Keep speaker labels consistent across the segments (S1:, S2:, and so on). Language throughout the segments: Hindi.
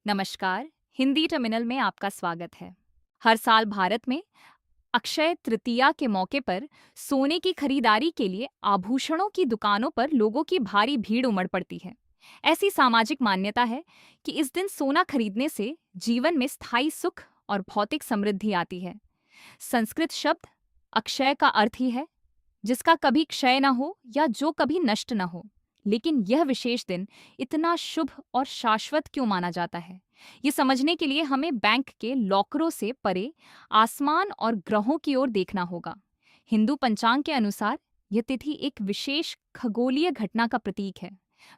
S1: नमस्कार। हिंदी टर्मिनल में आपका स्वागत है। हर साल भारत में अक्षय तृतीया के मौके पर सोने की खरीदारी के लिए आभूषणों की दुकानों पर लोगों की भारी भीड़ उमड़ पड़ती है। ऐसी सामाजिक मान्यता है कि इस दिन सोना खरीदने से जीवन में स्थायी सुख और भौतिक समृद्धि आती है। संस्कृत शब्द अक्षय का अर्थ ही है जिसका कभी क्षय न हो या जो कभी नष्ट न हो। लेकिन यह विशेष दिन इतना शुभ और शाश्वत क्यों माना जाता है, ये समझने के लिए हमें बैंक के लॉकरों से परे आसमान और ग्रहों की ओर देखना होगा। हिंदू पंचांग के अनुसार यह तिथि एक विशेष खगोलीय घटना का प्रतीक है।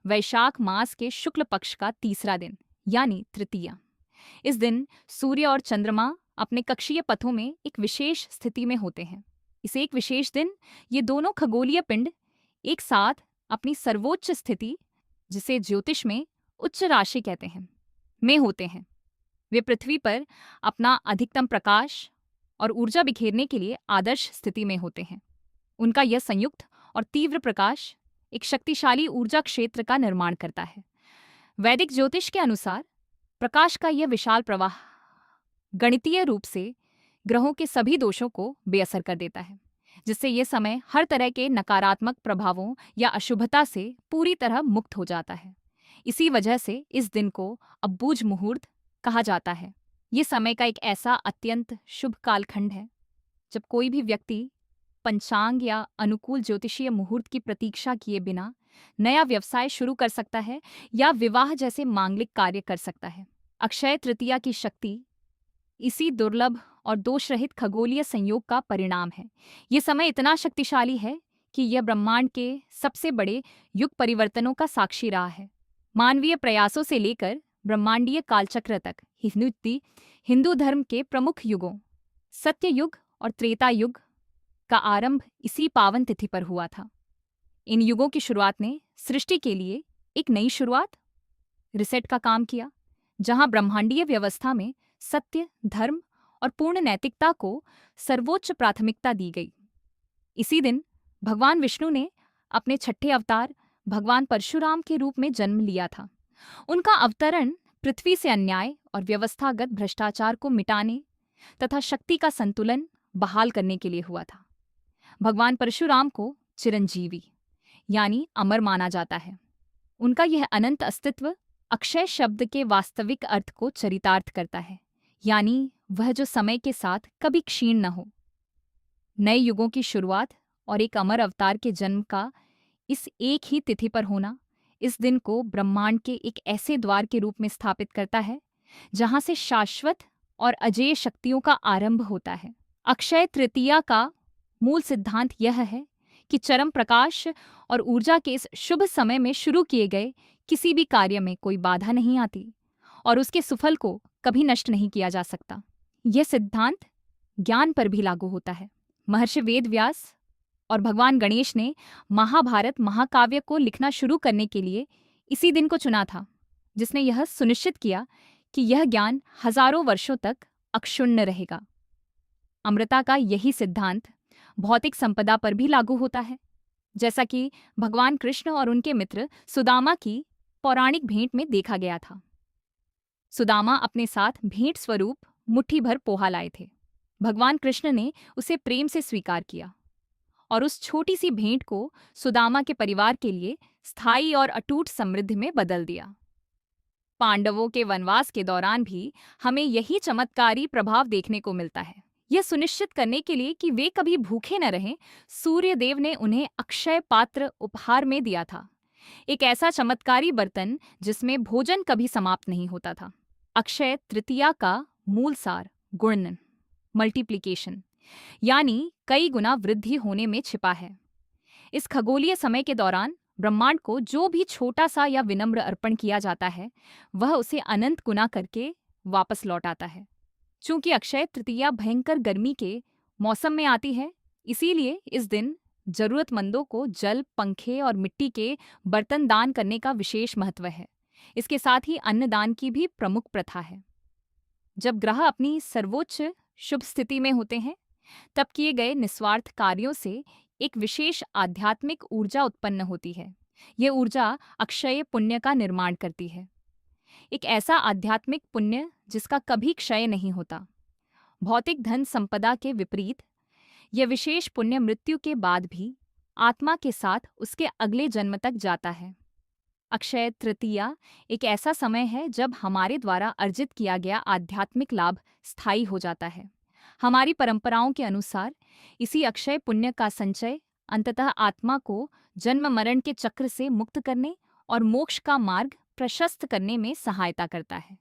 S1: वैशाख मास के शुक्ल पक्ष का तीसरा दिन यानी तृतीया। इस दिन सूर्य और चंद्रमा अपने कक्षीय पथों में एक विशेष स्थिति में होते हैं। इस एक विशेष दिन ये दोनों खगोलीय पिंड एक साथ अपनी सर्वोच्च स्थिति, जिसे ज्योतिष में उच्च राशि कहते हैं, में होते हैं। वे पृथ्वी पर अपना अधिकतम प्रकाश और ऊर्जा बिखेरने के लिए आदर्श स्थिति में होते हैं। उनका यह संयुक्त और तीव्र प्रकाश एक शक्तिशाली ऊर्जा क्षेत्र का निर्माण करता है। वैदिक ज्योतिष के अनुसार प्रकाश का यह विशाल प्रवाह गणितीय रूप से ग्रहों के सभी दोषों को बेअसर कर देता है, जिससे यह समय हर तरह के नकारात्मक प्रभावों या अशुभता से पूरी तरह मुक्त हो जाता है। इसी वजह से इस दिन को अब्बूझ मुहूर्त कहा जाता है। ये समय का एक ऐसा अत्यंत शुभ कालखंड है जब कोई भी व्यक्ति पंचांग या अनुकूल ज्योतिषीय मुहूर्त की प्रतीक्षा किए बिना नया व्यवसाय शुरू कर सकता है या विवाह जैसे मांगलिक कार्य कर सकता है। अक्षय तृतीया की शक्ति इसी दुर्लभ और दोष रहित खगोलीय संयोग का परिणाम है। ये समय इतना शक्तिशाली है कि यह ब्रह्मांड के सबसे बड़े युग परिवर्तनों का साक्षी रहा है। मानवीय प्रयासों से लेकर ब्रह्मांडीय कालचक्र तक हिंदू धर्म के प्रमुख युगों सत्य युग और त्रेता युग का आरंभ इसी पावन तिथि पर हुआ था। इन युगों की शुरुआत ने सृष्टि के लिए एक नई शुरुआत, रिसेट का काम किया, जहां ब्रह्मांडीय व्यवस्था में सत्य, धर्म और पूर्ण नैतिकता को सर्वोच्च प्राथमिकता दी गई। इसी दिन भगवान विष्णु ने अपने छठे अवतार भगवान परशुराम के रूप में जन्म लिया था। उनका अवतरण पृथ्वी से अन्याय और व्यवस्थागत भ्रष्टाचार को मिटाने तथा शक्ति का संतुलन बहाल करने के लिए हुआ था। भगवान परशुराम को चिरंजीवी यानी अमर माना जाता है। उनका यह अनंत अस्तित्व अक्षय शब्द के वास्तविक अर्थ को चरितार्थ करता है, यानी वह जो समय के साथ कभी क्षीण न हो। नए युगों की शुरुआत और एक अमर अवतार के जन्म का इस एक ही तिथि पर होना इस दिन को ब्रह्मांड के एक ऐसे द्वार के रूप में स्थापित करता है जहां से शाश्वत और अजेय शक्तियों का आरंभ होता है। अक्षय तृतीया का मूल सिद्धांत यह है कि चरम प्रकाश और ऊर्जा के इस शुभ समय में शुरू किए गए किसी भी कार्य में कोई बाधा नहीं आती और उसके सुफल को कभी नष्ट नहीं किया जा सकता। यह सिद्धांत ज्ञान पर भी लागू होता है। महर्षि वेद व्यास और भगवान गणेश ने महाभारत महाकाव्य को लिखना शुरू करने के लिए इसी दिन को चुना था, जिसने यह सुनिश्चित किया कि यह ज्ञान हजारों वर्षों तक अक्षुण्ण रहेगा। अमृता का यही सिद्धांत भौतिक संपदा पर भी लागू होता है, जैसा कि भगवान कृष्ण और उनके मित्र सुदामा की पौराणिक भेंट में देखा गया था। सुदामा अपने साथ भेंट स्वरूप मुट्ठी भर पोहा लाए थे। भगवान कृष्ण ने उसे प्रेम से स्वीकार किया और उस छोटी सी भेंट को सुदामा के परिवार के लिए स्थायी और अटूट समृद्धि में बदल दिया। पांडवों के वनवास के दौरान भी हमें यही चमत्कारी प्रभाव देखने को मिलता है। यह सुनिश्चित करने के लिए कि वे कभी भूखे न रहें, सूर्य देव ने उन्हें अक्षय पात्र उपहार में दिया था, एक ऐसा चमत्कारी बर्तन जिसमें भोजन कभी समाप्त नहीं होता था। अक्षय तृतीया का मूल सार गुणन, मल्टीप्लिकेशन, यानी कई गुना वृद्धि होने में छिपा है। इस खगोलीय समय के दौरान ब्रह्मांड को जो भी छोटा सा या विनम्र अर्पण किया जाता है, वह उसे अनंत गुना करके वापस लौट आता है। चूंकि अक्षय तृतीया भयंकर गर्मी के मौसम में आती है, इसीलिए इस दिन जरूरतमंदों को जल, पंखे और मिट्टी के बर्तन दान करने का विशेष महत्व है। इसके साथ ही अन्नदान की भी प्रमुख प्रथा है। जब ग्रह अपनी सर्वोच्च शुभ स्थिति में होते हैं, तब किए गए निस्वार्थ कार्यों से एक विशेष आध्यात्मिक ऊर्जा उत्पन्न होती है। यह ऊर्जा अक्षय पुण्य का निर्माण करती है। एक ऐसा आध्यात्मिक पुण्य जिसका कभी क्षय नहीं होता। भौतिक धन संपदा के विपरीत यह विशेष पुण्य मृत्यु के बाद भी आत्मा के साथ उसके अगले जन्म तक जाता है। अक्षय तृतीया एक ऐसा समय है जब हमारे द्वारा अर्जित किया गया आध्यात्मिक लाभ स्थायी हो जाता है। हमारी परंपराओं के अनुसार इसी अक्षय पुण्य का संचय अंततः आत्मा को जन्म मरण के चक्र से मुक्त करने और मोक्ष का मार्ग प्रशस्त करने में सहायता करता है।